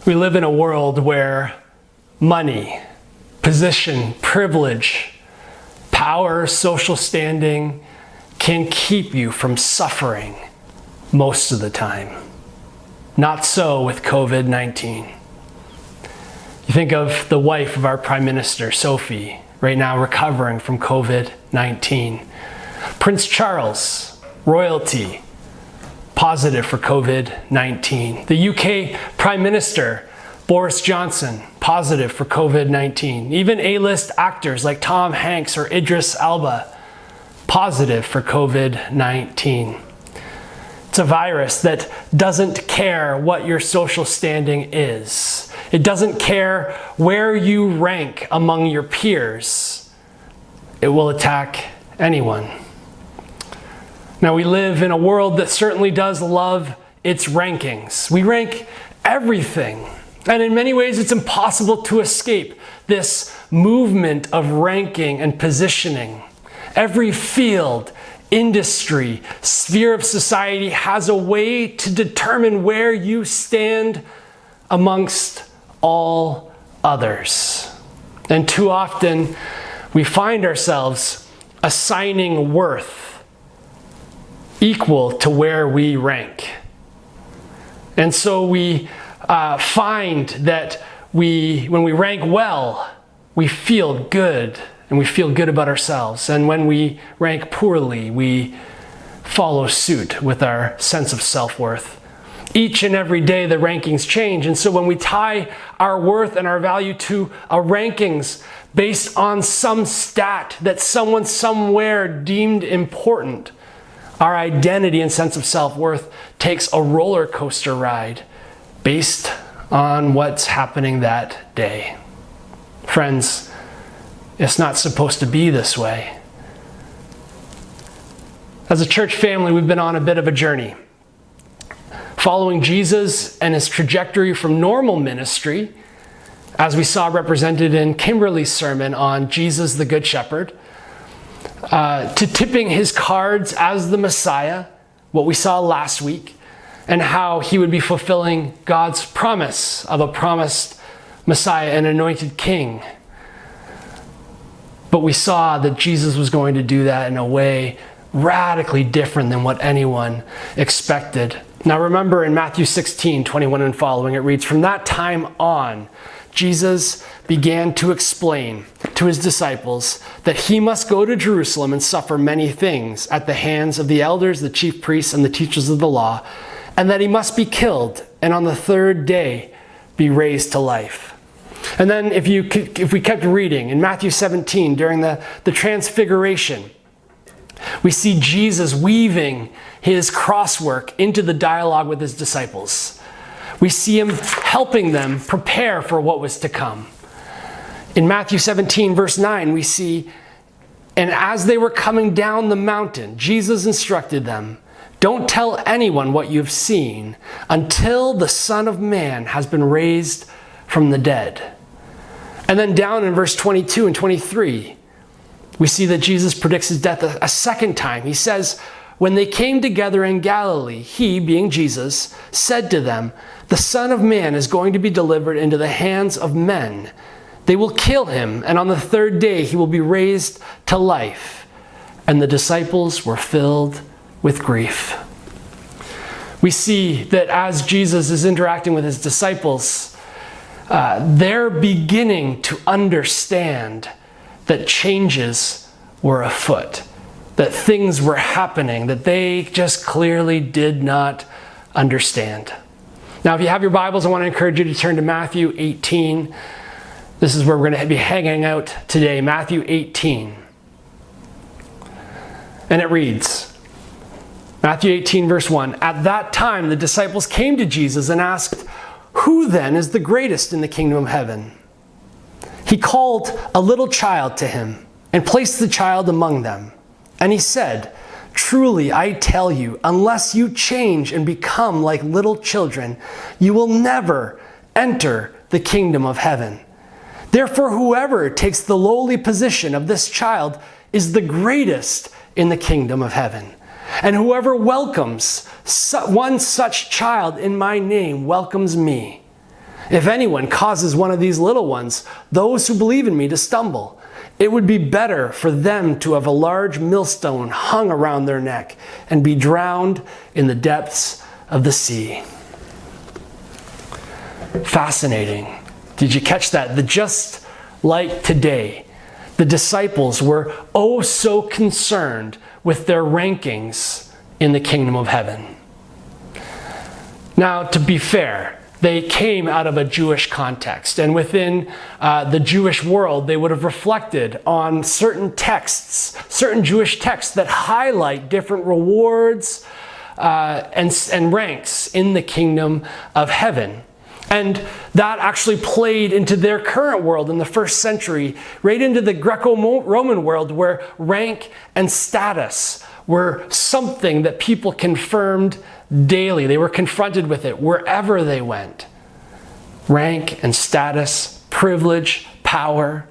We live in a world where money, position, privilege, power, social standing can keep you from suffering most of the time. Not so with COVID-19. You think of the wife of our Prime Minister, Sophie, right now recovering from COVID-19. Prince Charles, royalty, positive for COVID-19. The UK Prime Minister, Boris Johnson, positive for COVID-19. Even A-list actors like Tom Hanks or Idris Elba, positive for COVID-19. It's a virus that doesn't care what your social standing is. It doesn't care where you rank among your peers. It will attack anyone. Now, we live in a world that certainly does love its rankings. We rank everything. And in many ways, it's impossible to escape this movement of ranking and positioning. Every field, industry, sphere of society has a way to determine where you stand amongst all others. And too often, we find ourselves assigning worth equal to where we rank. And so we find that when we rank well, we feel good, and we feel good about ourselves. And when we rank poorly, we follow suit with our sense of self-worth. Each and every day, the rankings change. And so when we tie our worth and our value to a rankings based on some stat that someone somewhere deemed important, our identity and sense of self-worth takes a roller coaster ride based on what's happening that day. Friends, it's not supposed to be this way. As a church family, we've been on a bit of a journey, following Jesus and his trajectory from normal ministry, as we saw represented in Kimberly's sermon on Jesus the Good Shepherd, to tipping his cards as the Messiah, what we saw last week, and how he would be fulfilling God's promise of a promised Messiah, an anointed king. But we saw that Jesus was going to do that in a way radically different than what anyone expected. Now remember in Matthew 16:21 and following, it reads, "From that time on, Jesus began to explain to his disciples that he must go to Jerusalem and suffer many things at the hands of the elders, the chief priests, and the teachers of the law, and that he must be killed, and on the third day be raised to life." And then if we kept reading, in Matthew 17, during the transfiguration, we see Jesus weaving his crosswork into the dialogue with his disciples. We see him helping them prepare for what was to come. In Matthew 17, verse 9, we see, "And as they were coming down the mountain, Jesus instructed them, 'Don't tell anyone what you've seen until the Son of Man has been raised from the dead.'" And then down in verse 22 and 23, we see that Jesus predicts his death a second time. He says, "When they came together in Galilee, he," being Jesus, "said to them, 'The Son of Man is going to be delivered into the hands of men. They will kill him, and on the third day he will be raised to life.' And the disciples were filled with grief." We see that as Jesus is interacting with his disciples, they're beginning to understand that changes were afoot, that things were happening that they just clearly did not understand. Now, if you have your Bibles, I want to encourage you to turn to Matthew 18. This is where we're going to be hanging out today, Matthew 18. And it reads, Matthew 18, verse 1, "At that time the disciples came to Jesus and asked, 'Who then is the greatest in the kingdom of heaven?' He called a little child to him and placed the child among them. And he said, 'Truly I tell you, unless you change and become like little children, you will never enter the kingdom of heaven. Therefore, whoever takes the lowly position of this child is the greatest in the kingdom of heaven. And whoever welcomes one such child in my name welcomes me. If anyone causes one of these little ones, those who believe in me, to stumble, it would be better for them to have a large millstone hung around their neck and be drowned in the depths of the sea. Fascinating. Did you catch that? Just like today, the disciples were oh so concerned with their rankings in the kingdom of heaven. Now, to be fair, they came out of a Jewish context, and within the Jewish world, they would have reflected on certain texts, certain Jewish texts that highlight different rewards and ranks in the kingdom of heaven. And that actually played into their current world in the first century, right into the Greco-Roman world, where rank and status were something that people confirmed daily. They were confronted with it wherever they went. Rank and status, privilege, power.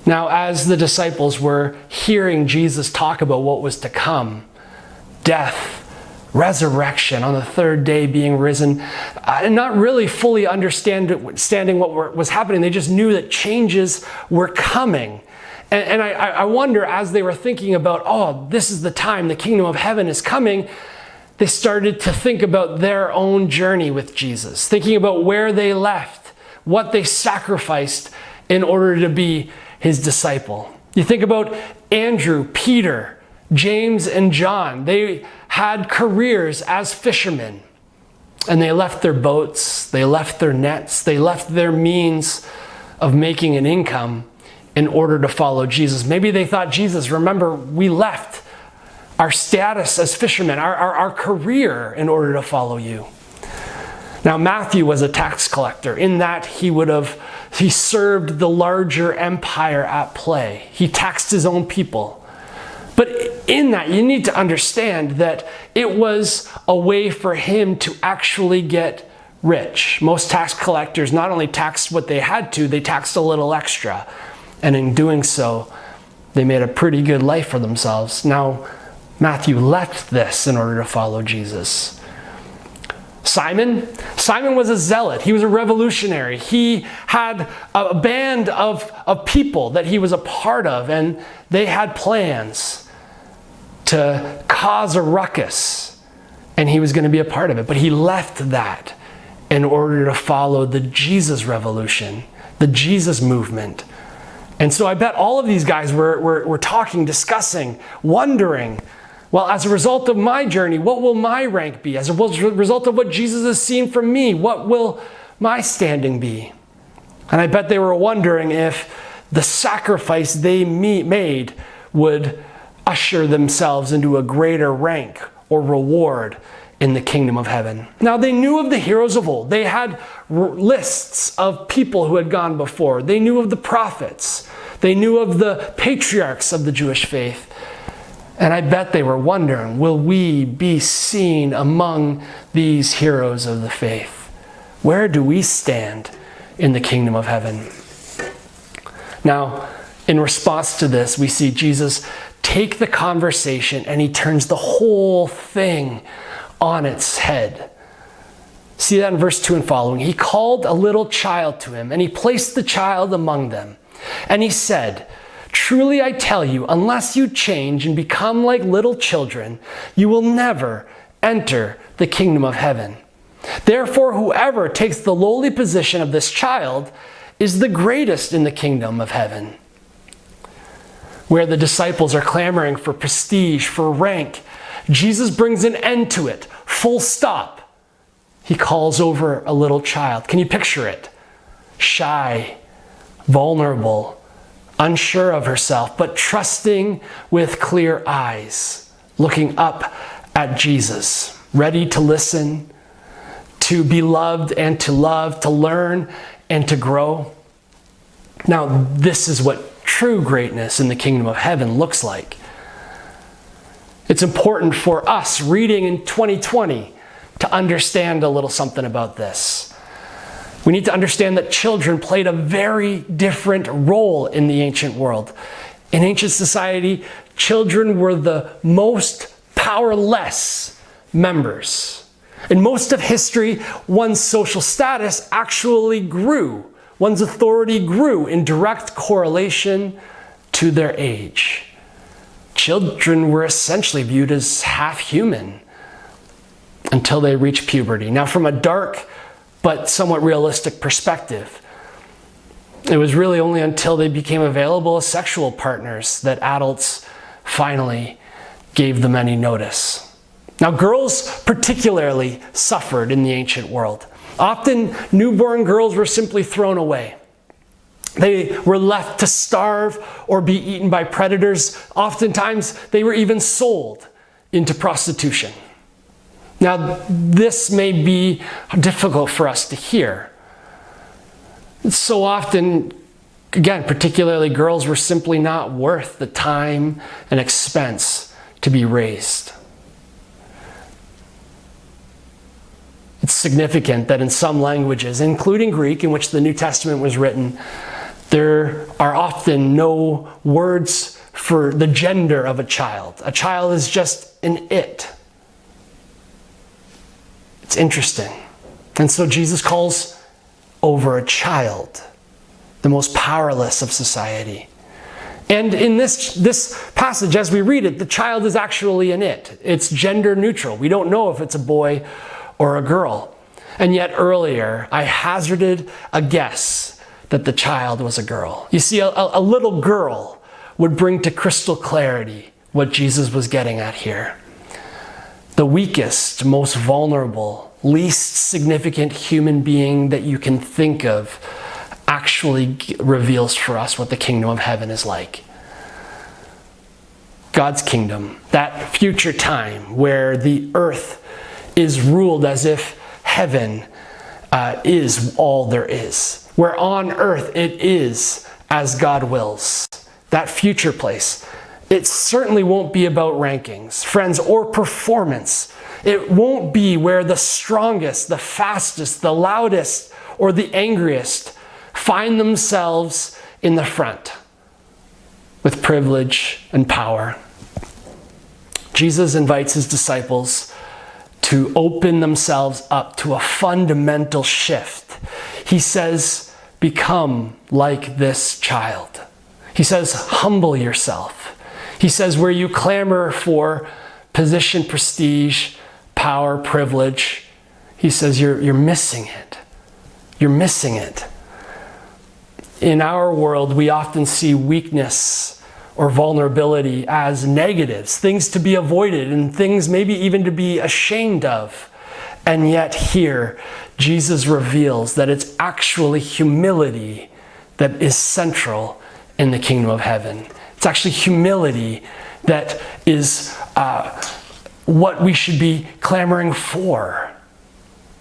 Now, as the disciples were hearing Jesus talk about what was to come, death, resurrection, on the third day being risen, and not really fully understanding what was happening, they just knew that changes were coming. And I wonder, as they were thinking about, oh, this is the time, the kingdom of heaven is coming, they started to think about their own journey with Jesus, thinking about where they left, what they sacrificed in order to be his disciple. You think about Andrew, Peter, James, and John. They had careers as fishermen, and they left their boats, they left their nets, they left their means of making an income in order to follow Jesus. Maybe they thought, Jesus, remember, we left our status as fishermen, our career in order to follow you. Now, Matthew was a tax collector in that he served the larger empire at play. He taxed his own people. But in that, you need to understand that it was a way for him to actually get rich. Most tax collectors not only taxed what they had to, they taxed a little extra. And in doing so, they made a pretty good life for themselves. Now, Matthew left this in order to follow Jesus. Simon was a zealot. He was a revolutionary. He had a band of people that he was a part of, and they had plans to cause a ruckus, and he was going to be a part of it. But he left that in order to follow the Jesus revolution, the Jesus movement. And so I bet all of these guys were talking, discussing, wondering, well, as a result of my journey, what will my rank be? As a result of what Jesus has seen from me, what will my standing be? And I bet they were wondering if the sacrifice they made would usher themselves into a greater rank or reward in the kingdom of heaven. Now, they knew of the heroes of old. They had lists of people who had gone before. They knew of the prophets. They knew of the patriarchs of the Jewish faith. And I bet they were wondering, will we be seen among these heroes of the faith? Where do we stand in the kingdom of heaven? Now, in response to this, we see Jesus take the conversation and he turns the whole thing on its head. See that in verse 2 and following. He called a little child to him, and he placed the child among them. And he said, "Truly I tell you, unless you change and become like little children, you will never enter the kingdom of heaven. Therefore, whoever takes the lowly position of this child is the greatest in the kingdom of heaven." Where the disciples are clamoring for prestige, for rank, Jesus brings an end to it. Full stop. He calls over a little child. Can you picture it? Shy, vulnerable, unsure of herself, but trusting with clear eyes, looking up at Jesus, ready to listen, to be loved and to love, to learn and to grow. Now, this is what true greatness in the kingdom of heaven looks like. It's important for us reading in 2020 to understand a little something about this. We need to understand that children played a very different role in the ancient world. In ancient society, children were the most powerless members. In most of history, one's social status actually grew. One's authority grew in direct correlation to their age. Children were essentially viewed as half human until they reached puberty. Now, from a dark but somewhat realistic perspective, it was really only until they became available as sexual partners that adults finally gave them any notice. Now, girls particularly suffered in the ancient world. Often, newborn girls were simply thrown away. They were left to starve or be eaten by predators. Oftentimes, they were even sold into prostitution. Now, this may be difficult for us to hear. So often, again, particularly girls were simply not worth the time and expense to be raised. It's significant that in some languages, including Greek, in which the New Testament was written, there are often no words for the gender of a child. A child is just an it. It's interesting. And so Jesus calls over a child, the most powerless of society. And in this passage, as we read it, the child is actually an it. It's gender neutral. We don't know if it's a boy or a girl. And yet earlier, I hazarded a guess that the child was a girl. You see, a little girl would bring to crystal clarity what Jesus was getting at here. The weakest, most vulnerable, least significant human being that you can think of actually reveals for us what the kingdom of heaven is like. God's kingdom, that future time where the earth is ruled as if heaven is all there is. Where on earth it is as God wills. That future place. It certainly won't be about rankings, friends, or performance. It won't be where the strongest, the fastest, the loudest, or the angriest find themselves in the front with privilege and power. Jesus invites his disciples to open themselves up to a fundamental shift. He says, become like this child. He says, humble yourself. He says, where you clamor for position, prestige, power, privilege, he says, you're missing it. You're missing it. In our world, we often see weakness or vulnerability as negatives, things to be avoided and things maybe even to be ashamed of. And yet here, Jesus reveals that it's actually humility that is central in the kingdom of heaven. It's actually humility that is what we should be clamoring for,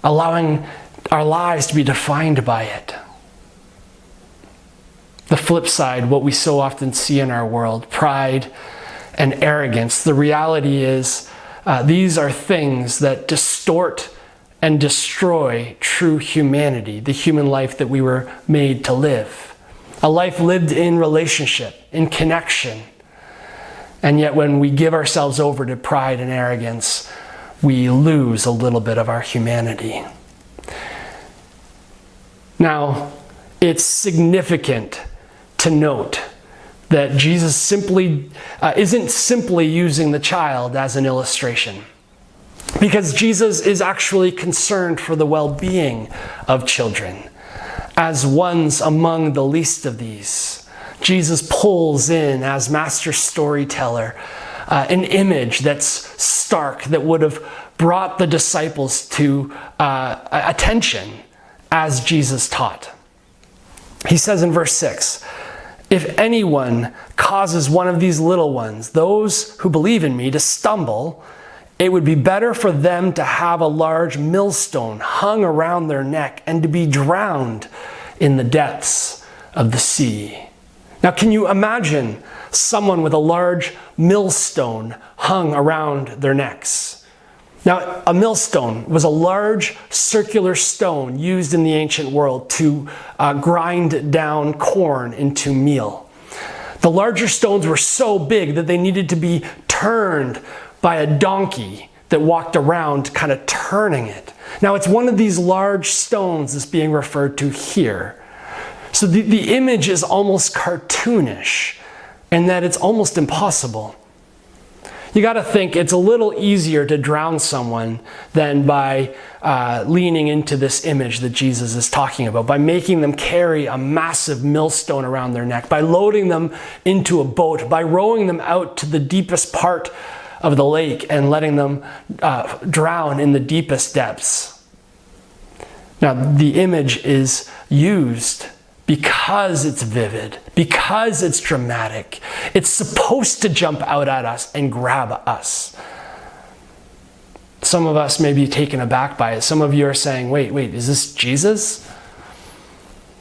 allowing our lives to be defined by it. The flip side, what we so often see in our world, pride and arrogance. The reality is these are things that distort and destroy true humanity, the human life that we were made to live. A life lived in relationship, in connection. And yet when we give ourselves over to pride and arrogance, we lose a little bit of our humanity. Now, it's significant to note that Jesus isn't simply using the child as an illustration, because Jesus is actually concerned for the well-being of children. As ones among the least of these, Jesus pulls in, as master storyteller, an image that's stark, that would have brought the disciples to attention as Jesus taught. He says in verse 6, if anyone causes one of these little ones, those who believe in me, to stumble, it would be better for them to have a large millstone hung around their neck and to be drowned in the depths of the sea. Now, can you imagine someone with a large millstone hung around their necks? Now, a millstone was a large circular stone used in the ancient world to grind down corn into meal. The larger stones were so big that they needed to be turned by a donkey that walked around kind of turning it. Now it's one of these large stones that's being referred to here. So the image is almost cartoonish in that it's almost impossible. You got to think it's a little easier to drown someone than by leaning into this image that Jesus is talking about, by making them carry a massive millstone around their neck, by loading them into a boat, by rowing them out to the deepest part of the lake and letting them drown in the deepest depths. Now, the image is used because it's vivid, because it's dramatic. It's supposed to jump out at us and grab us. Some of us may be taken aback by it. Some of you are saying, wait, is this Jesus?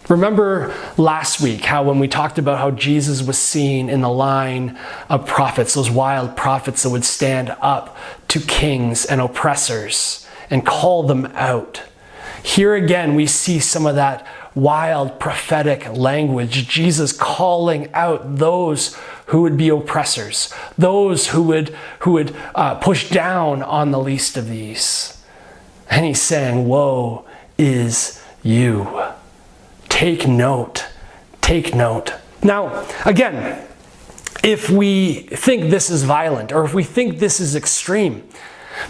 Remember last week how when we talked about how Jesus was seen in the line of prophets, those wild prophets that would stand up to kings and oppressors and call them out. Here again, we see some of that wild prophetic language, Jesus calling out those who would be oppressors, those who would push down on the least of these. And he's saying, woe is you. Take note. Take note. Now, again, if we think this is violent or if we think this is extreme,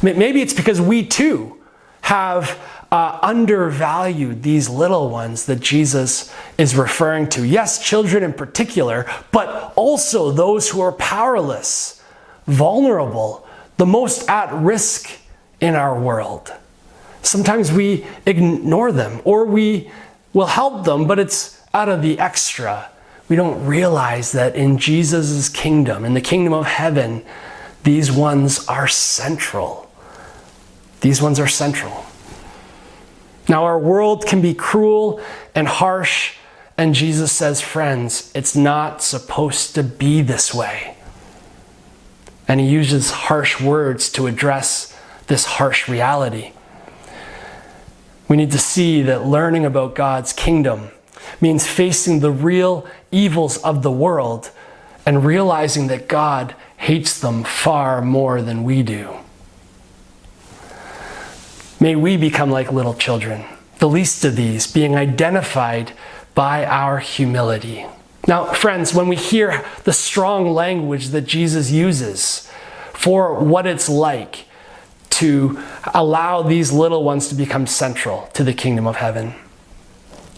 maybe it's because we too have undervalued these little ones that Jesus is referring to. Yes, children in particular, but also those who are powerless, vulnerable, the most at risk in our world. Sometimes we ignore them or we will help them, but it's out of the extra. We don't realize that in Jesus' kingdom, in the kingdom of heaven, these ones are central. These ones are central. Now, our world can be cruel and harsh, and Jesus says, friends, it's not supposed to be this way. And he uses harsh words to address this harsh reality. We need to see that learning about God's kingdom means facing the real evils of the world and realizing that God hates them far more than we do. May we become like little children, the least of these, being identified by our humility. Now, friends, when we hear the strong language that Jesus uses for what it's like to allow these little ones to become central to the kingdom of heaven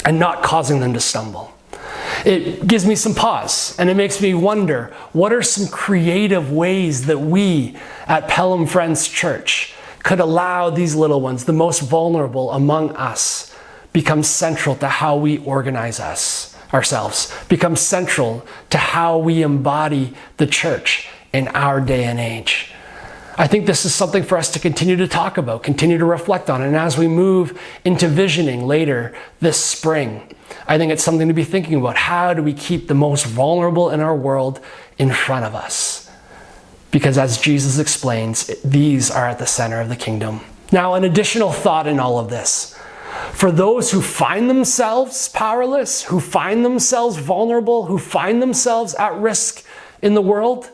and not causing them to stumble, it gives me some pause and it makes me wonder, what are some creative ways that we at Pelham Friends Church could allow these little ones, the most vulnerable among us, become central to how we organize ourselves, become central to how we embody the church in our day and age. I think this is something for us to continue to talk about, continue to reflect on. And as we move into visioning later this spring, I think it's something to be thinking about. How do we keep the most vulnerable in our world in front of us? Because as Jesus explains, these are at the center of the kingdom. Now, an additional thought in all of this. For those who find themselves powerless, who find themselves vulnerable, who find themselves at risk in the world,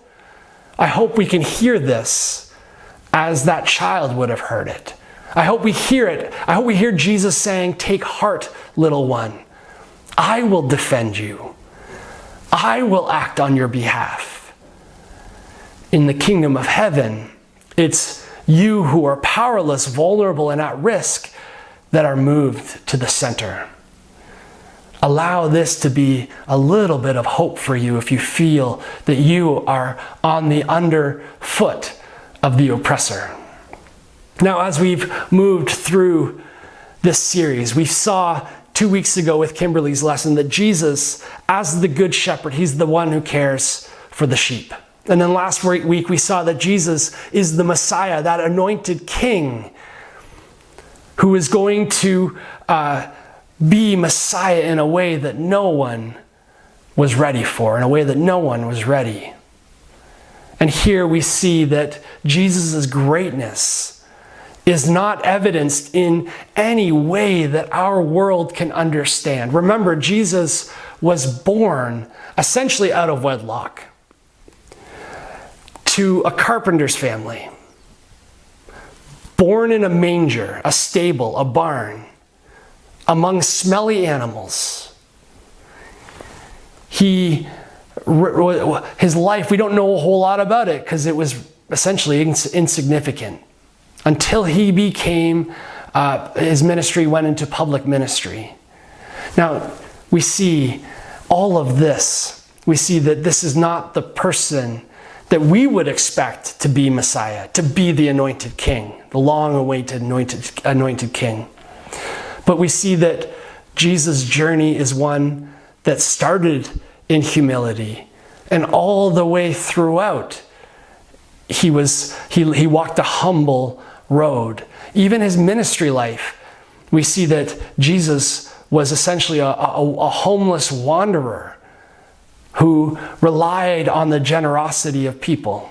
I hope we can hear this as that child would have heard it. I hope we hear it. I hope we hear Jesus saying, take heart, little one. I will defend you. I will act on your behalf. In the kingdom of heaven, it's you who are powerless, vulnerable, and at risk that are moved to the center. Allow this to be a little bit of hope for you if you feel that you are on the underfoot of the oppressor. Now, as we've moved through this series, we saw 2 weeks ago with Kimberly's lesson that Jesus, as the good shepherd, he's the one who cares for the sheep. And then last week we saw that Jesus is the Messiah, that anointed king who is going to be Messiah in a way that no one was ready for, in a way that no one was ready. And here we see that Jesus' greatness is not evidenced in any way that our world can understand. Remember, Jesus was born essentially out of wedlock to a carpenter's family. born in a manger, a stable, a barn, among smelly animals. His life, we don't know a whole lot about it because it was essentially insignificant until he became, his ministry went into public ministry. Now, we see all of this. We see that this is not the person that we would expect to be Messiah, to be the anointed king, the long-awaited anointed king. But we see that Jesus' journey is one that started in humility, and all the way throughout, he walked a humble road. Even his ministry life, we see that Jesus was essentially a homeless wanderer who relied on the generosity of people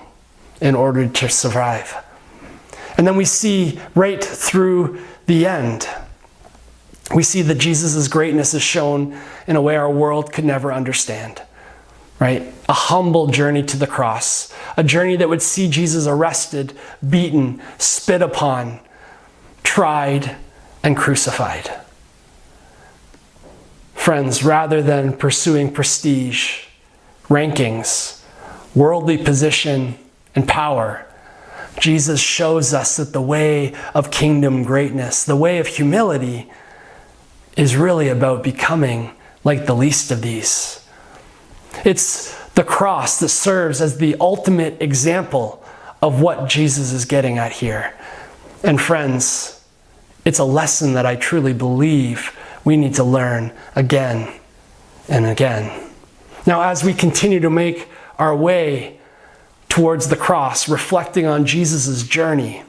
in order to survive. And then we see right through the end, we see that Jesus' greatness is shown in a way our world could never understand, right? A humble journey to the cross, a journey that would see Jesus arrested, beaten, spit upon, tried, and crucified. Friends, rather than pursuing prestige, rankings, worldly position, and power, Jesus shows us that the way of kingdom greatness, the way of humility, is really about becoming like the least of these. It's the cross that serves as the ultimate example of what Jesus is getting at here. And friends, it's a lesson that I truly believe we need to learn again and again. Now, as we continue to make our way towards the cross, reflecting on Jesus' journey,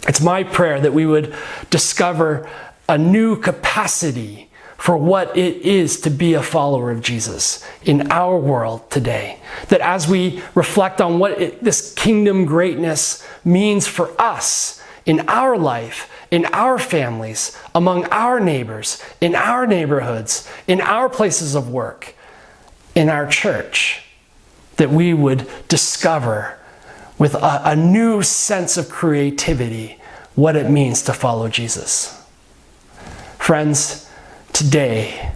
it's my prayer that we would discover a new capacity for what it is to be a follower of Jesus in our world today. That as we reflect on what this kingdom greatness means for us in our life, in our families, among our neighbors, in our neighborhoods, in our places of work, in our church, that we would discover with a new sense of creativity what it means to follow Jesus. Friends, today,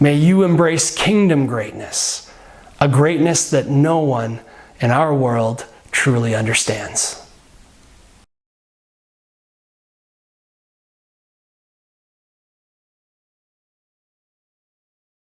may you embrace kingdom greatness, a greatness that no one in our world truly understands.